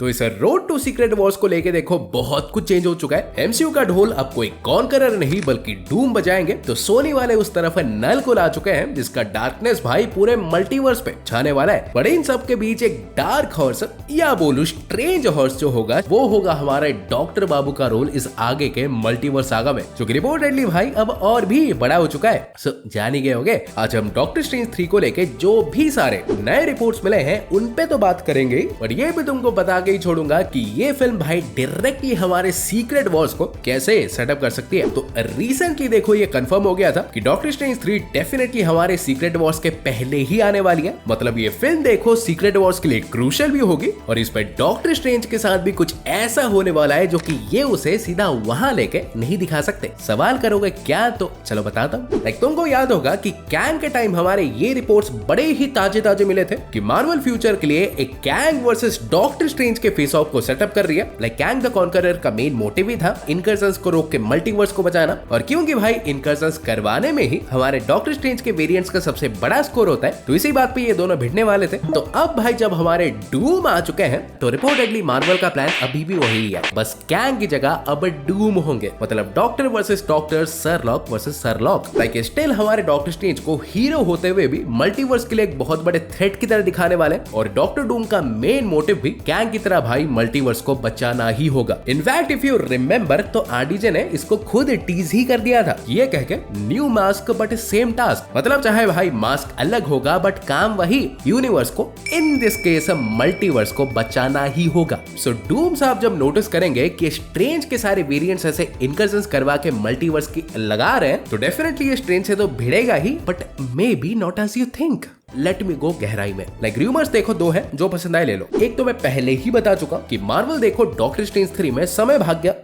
तो इस road to secret Wars को लेके देखो बहुत कुछ चेंज हो चुका है। एमसीयू का ढोल अब कोई कॉन्करर नहीं बल्कि डूम बजाएंगे। तो सोनी वाले उस तरफ नल को ला चुके हैं जिसका डार्कनेस भाई पूरे मल्टीवर्स पे छाने वाला है। बट इन सब के बीच एक डार्क हॉर्स या बोलू स्ट्रेंज हॉर्स जो होगा वो होगा हमारे डॉक्टर बाबू का रोल इस आगे के मल्टीवर्स सागा में, जो कि रिपोर्टेडली भाई अब और भी बड़ा हो चुका है। सो जान ही गए होंगे आज हम डॉक्टर स्ट्रेंज 3 को लेके जो भी सारे नए रिपोर्ट्स मिले हैं उन पे तो बात करेंगे, पर ये भी तुमको बता ही छोड़ूंगा कि ये फिल्म भाई डायरेक्टली हमारे सीक्रेट वॉर्स को कैसे सेटअप कर सकती है। तो रिसेंटली देखो ये कंफर्म हो गया था कि डॉक्टर स्ट्रेंज 3 डेफिनेटली हमारे सीक्रेट वॉर्स के पहले ही आने वाली है। मतलब ये फिल्म देखो सीक्रेट वॉर्स के लिए क्रूशियल भी होगी और इस पर डॉक्टर स्ट्रेंज के साथ भी कुछ ऐसा होने वाला है जो कि ये उसे सीधा वहां लेके नहीं दिखा सकते। सवाल करोगे क्या, तो चलो बताता हूँ। तुमको याद होगा कि कैंग के टाइम हमारे ये रिपोर्ट्स बड़े ही ताजे मिले थे कि मार्वल फ्यूचर के लिए एक कैंग वर्सेस डॉक्टर स्ट्रेंज के फेस ऑफ को सेटअप कर रही है। कैंग द कॉन्करर का मेन मोटिव ही था इनकर्जन्स को रोक के मल्टीवर्स को बचाना, और क्योंकि भाई इनकर्जन्स करवाने में ही हमारे डॉक्टर स्ट्रेंज के वेरिएंट्स का सबसे बड़ा स्कोर होता है, तो इसी बात पे ये दोनों भिड़ने वाले थे। तो अब भाई जब हमारे डूम आ चुके हैं तो रिपोर्टेडली मार्वल का प्लान अभी भी वही है, बस कैंग की जगह अब डूम होंगे। मतलब doctor versus doctor, Sherlock versus Sherlock. Still हमारे डॉक्टर स्ट्रेंज को हीरो होते हुए भी मल्टीवर्स के लिए एक बहुत बड़े थ्रेट की तरह दिखाने वाले, और डॉक्टर डूम का मेन मोटिव भी कैंग की तरह भाई मल्टीवर्स को बचाना ही होगा। इनफैक्ट इफ यू रिमेंबर तो आरडीजे ने इसको खुद टीज ही कर दिया था, ये कह के new mask but same task. मतलब चाहे भाई मास्क अलग होगा बट काम वही, यूनिवर्स को इन दिस केस मल्टीवर्स को बचाना ही होगा। सो डूम साहब जब नोटिस करेंगे कि स्ट्रेंज के सारे वेरिएंट्स ऐसे इनकर्जन्स करवा के मल्टीवर्स की लगा रहे हैं, तो डेफिनेटली ये स्ट्रेंज से तो भिड़ेगा ही, but maybe not as you think. Let me go गहराई में। रूमर्स देखो दो है, जो पसंद आए ले लो। एक तो मैं पहले ही बता चुका कि मार्वल देखो डॉक्टर स्ट्रेंज 3 में समय भाग्य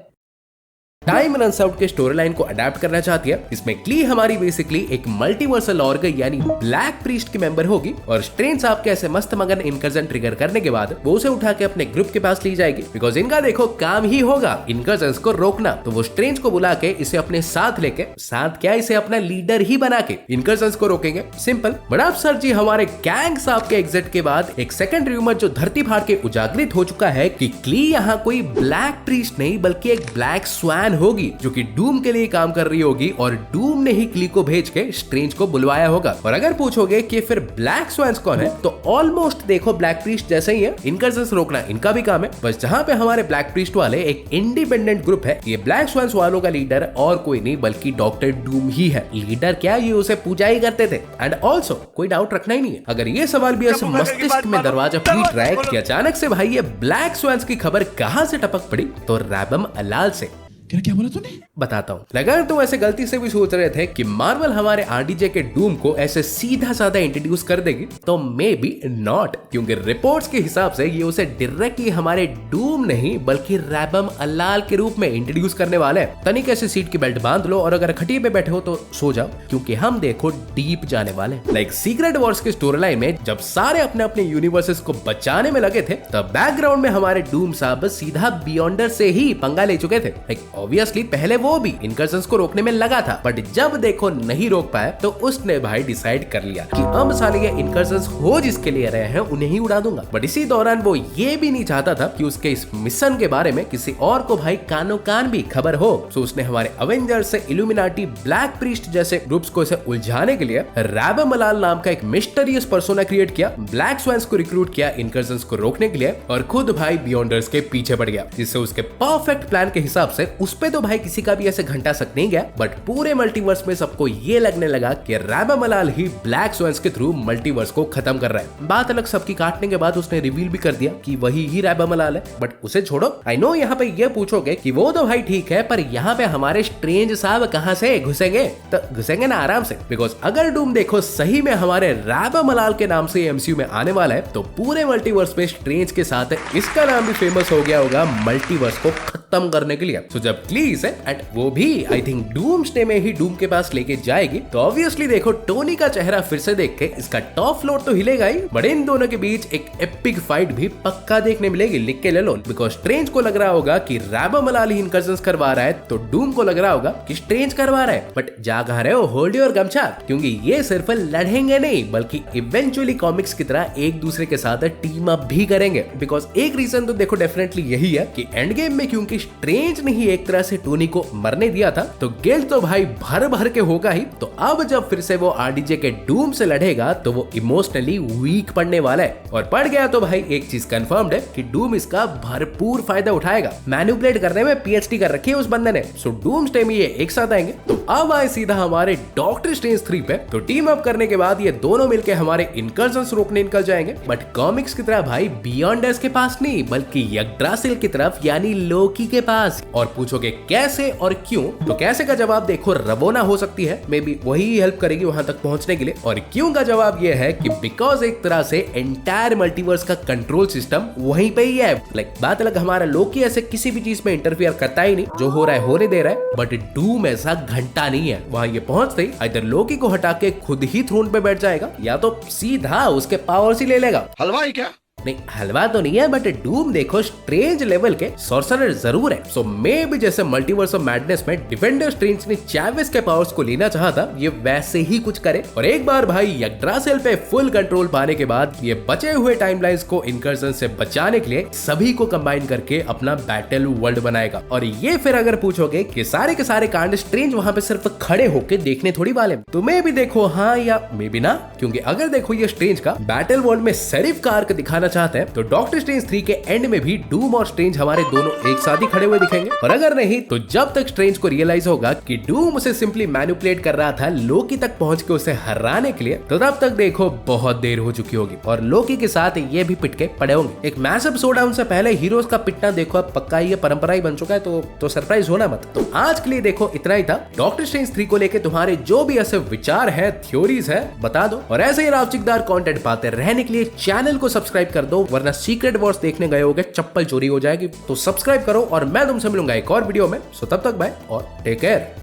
टाइम रन्स आउट के स्टोरी लाइन को अडेप्ट करना चाहती है। इसमें क्ली हमारी बेसिकली एक मल्टीवर्सल ऑर्ग यानी ब्लैक प्रीस्ट की मेंबर होगी, और स्ट्रेंज साहब के ऐसे मस्त मगन इनकर्जन ट्रिगर करने के बाद वो उसे उठा के अपने ग्रुप के पास ली जाएगी, बिकॉज इनका देखो काम ही होगा इनकर्जन्स को रोकना। तो वो स्ट्रेंज को बुला के इसे अपने साथ लेके, साथ क्या इसे अपना लीडर ही बना के इनकर्जन्स को रोकेंगे। सिंपल। बट अब सर जी हमारे कैंग साहब के एग्जिट के बाद एक सेकंड रूमर जो धरती फाड़ के उजागरित हो चुका है कि क्ली यहाँ कोई ब्लैक प्रीस्ट नहीं बल्कि एक ब्लैक स्वैन होगी जो कि डूम के लिए काम कर रही होगी, और डूम ने ही क्ली को भेज के स्ट्रेंज को बुलवाया होगा। और अगर पूछोगे कि फिर ब्लैक स्वैन्स कौन है, तो ऑलमोस्ट देखो ब्लैक प्रीस्ट जैसे ही है। इनकर्जन्स रोकना इनका भी काम है, बस जहां पे हमारे ब्लैक प्रीस्ट वाले एक इंडिपेंडेंट ग्रुप है, ये ब्लैक स्वैन्स वालों का लीडर और कोई नहीं बल्कि डॉक्टर डूम ही है। लीडर क्या, ये उसे पूजा ही करते थे। एंड ऑल्सो कोई डाउट रखना ही नहीं है, अगर ये सवाल भी ऐसे मस्तिष्क में दरवाजा पीट रहा है कि अचानक से भाई ये ब्लैक स्वैन्स की खबर कहां से टपक पड़ी, तो रैबम अलाल से। क्या बोला तूने? बताता हूँ। अगर तुम ऐसे गलती से भी सोच रहे थे कि मार्वल हमारे आरडीजे के डूम को ऐसे सीधा साधा इंट्रोड्यूस कर देगी, तो मे बी नॉट, क्योंकि रिपोर्ट्स के हिसाब से ये उसे डायरेक्टली हमारे डूम नहीं बल्कि रैबम अलाल के रूप में इंट्रोड्यूस करने वाले हैं। तनिक ऐसे सीट की बेल्ट बांध लो और अगर खटिए पे बैठे हो तो सो जाओ, क्योंकि हम देखो डीप जाने वाले। सीक्रेट वॉर्स के स्टोरी लाइन में जब सारे अपने अपने यूनिवर्सेस को बचाने में लगे थे, तब बैकग्राउंड में हमारे डूम साहब सीधा बियॉन्डर से ही पंगा ले चुके थे। ऑब्वियसली पहले वो भी इनकर्जन्स को रोकने में लगा था, बट जब देखो नहीं रोक पाया तो उसने भाई डिसाइड कर लिया कि अब साले ये इनकर्जन्स हो जिसके लिए रहे हैं उन्हें ही उड़ा दूंगा। बट इसी दौरान वो ये भी नहीं चाहता था कि उसके इस मिशन के बारे में किसी और को भाई कानो कान भी खबर हो। तो उसने हमारे अवेंजर्स से इल्यूमिनाटी, ब्लैक प्रीस्ट जैसे ग्रुप्स को इसे उलझाने के लिए रैबम अलाल नाम का एक मिस्टीरियस पर्सोना क्रिएट किया, ब्लैक स्वैन्स को रिक्रूट किया इनकर्जन्स को रोकने के लिए, और खुद भाई बियॉन्डर्स के पीछे पड़ गया, जिससे उसके परफेक्ट प्लान के हिसाब से उस पे तो भाई किसी का भी ऐसे घंटा सक नहीं गया। बट पूरे मल्टीवर्स में सबको ये लगने लगा कि रैबम अलाल ही ब्लैक स्वैन्स के थ्रू मल्टीवर्स को खत्म कर रहा है। बात अलग सबकी काटने के बाद उसने रिवील भी कर दिया कि वही ही रैबम अलाल है। बट उसे छोड़ो, आई नो यहाँ पे ये पूछोगे कि वो तो भाई ठीक है, पर यहाँ पे हमारे स्ट्रेंज साहब कहाँ से घुसेंगे? तो घुसेंगे ना आराम से, बिकॉज अगर डूम देखो सही में हमारे रैबम अलाल के नाम से एमसीयू में आने वाला है, तो पूरे मल्टीवर्स में स्ट्रेंज के साथ इसका नाम भी फेमस हो गया होगा मल्टीवर्स को खत्म करने के लिए। तो जब जब क्ली है एंड वो भी आई थिंक डूम्सडे में ही डूम के पास लेके जाएगी, तो ऑब्वियसली देखो टोनी का चेहरा फिर से देख के इसका टॉप फ्लोर तो हिलेगा ही, बट इन दोनों के बीच एक एपिक फाइट भी पक्का देखने मिलेगी, लिख के ले लो। बिकॉज स्ट्रेंज को लग रहा होगा कि रैबो मलाली इनकर्जन्स करवा रहा है, तो डूम को लग रहा होगा कि स्ट्रेंज करवा रहा है। बट जा कहा रहे हो, होल्ड योर गमछा, क्योंकि ये सिर्फ लड़ेंगे नहीं बल्कि इवेंचुअली कॉमिक्स की तरह एक दूसरे के साथ टीम अप भी करेंगे। बिकॉज एक रीजन तो देखो डेफिनेटली यही है कि एंड गेम में क्योंकि स्ट्रेंज ने ही एक तरह से टोनी को मरने दिया था, तो गिल्ट तो भाई भर भर के होगा ही। तो अब जब फिर से वो आरडीजे के डूम से लड़ेगा तो वो इमोशनली वीक पड़ने वाला है, और पड़ गया तो भाई एक चीज कंफर्म्ड है कि डूम इसका भरपूर फायदा उठाएगा। मैनिपुलेट करने में पीएचडी कर रखी है उस बंदे ने, सो डूम्सडे में ये एक साथ आएंगे। तो अब आए सीधा हमारे डॉक्टर स्ट्रेंज 3 पे, तो टीम अप करने के बाद ये दोनों मिलके हमारे इनकर्जन्स रोकने निकल जाएंगे। बट कॉमिक्स की तरह भाई बियॉन्डर्स के पास नहीं, बल्कि यग्ड्रासिल की तरफ यानी लोकी के पास। और पूछोगे कैसे और क्यों, तो कैसे का जवाब देखो रवोना हो सकती है, मे बी वही हेल्प करेगी वहां तक पहुंचने के लिए। और क्यों का जवाब ये है कि बिकॉज एक तरह से एंटायर मल्टीवर्स का कंट्रोल सिस्टम वहीं पे ही है। लाइक बात अलग, हमारा लोकी ऐसे किसी भी चीज में इंटरफियर करता ही नहीं, जो हो रहा है होने दे रहा है। बट डूम ऐसा घंटा नहीं है, वहां ये पहुंचते ही इधर लोकी को हटा के खुद ही थ्रोन पे बैठ जाएगा, या तो सीधा उसके पावर्स ही ले लेगा। हलवाई क्या? नहीं हलवा तो नहीं है, बट डूम देखो स्ट्रेंज लेवल के सॉर्सरर जरूर है। सो मे भी जैसे मल्टीवर्स ऑफ मैडनेस में डिफेंडर स्ट्रेंज ने चैविस के पावर्स को लेना चाहा था, ये वैसे ही कुछ करे। और एक बार भाई यग्ड्रासिल पे फुल कंट्रोल पाने के बाद ये बचे हुए टाइमलाइंस को इनकर्जन से बचाने के लिए सभी को कंबाइन करके अपना बैटल वर्ल्ड बनाएगा। और ये फिर अगर पूछोगे कि सारे के सारे कांड स्ट्रेंज वहां पे सिर्फ खड़े होके देखने थोड़ी वाले, तो मे भी देखो हाँ या मे भी ना, क्योंकि अगर देखो ये स्ट्रेंज का बैटल वर्ल्ड में सेरिफ का आर्क दिखाना चाहते हैं, तो डॉक्टर स्ट्रेंज 3 के एंड में भी डूम और स्ट्रेंज हमारे दोनों एक साथ ही खड़े हुए दिखेंगे। और अगर नहीं तो जब तक स्ट्रेंज को रियलाइज होगा कि डूम उसे सिंपली मैनिपुलेट कर रहा था लोकी तक पहुंच के उसे हराने के लिए, तो तब तक देखो बहुत देर हो चुकी होगी और लोकी के साथ ये भी पिट के पड़े होंगे। एक मैसिव शोडाउन से पहले हीरोज का पिटना देखो अब पक्का ये परंपरा ही बन चुका है, तो सरप्राइज होना मत। तो आज के लिए देखो इतना ही था। डॉक्टर स्ट्रेंज 3 को लेके तुम्हारे जो भी ऐसे विचार है, थ्योरीज है, बता दो। और ऐसे ही रावचिकदार कंटेंट पाते रहने के लिए चैनल को सब्सक्राइब कर दो, वरना सीक्रेट वॉर्स देखने गए होगे चप्पल चोरी हो जाएगी। तो सब्सक्राइब करो और मैं तुमसे मिलूंगा एक और वीडियो में। सो तब तक बाय और टेक केयर।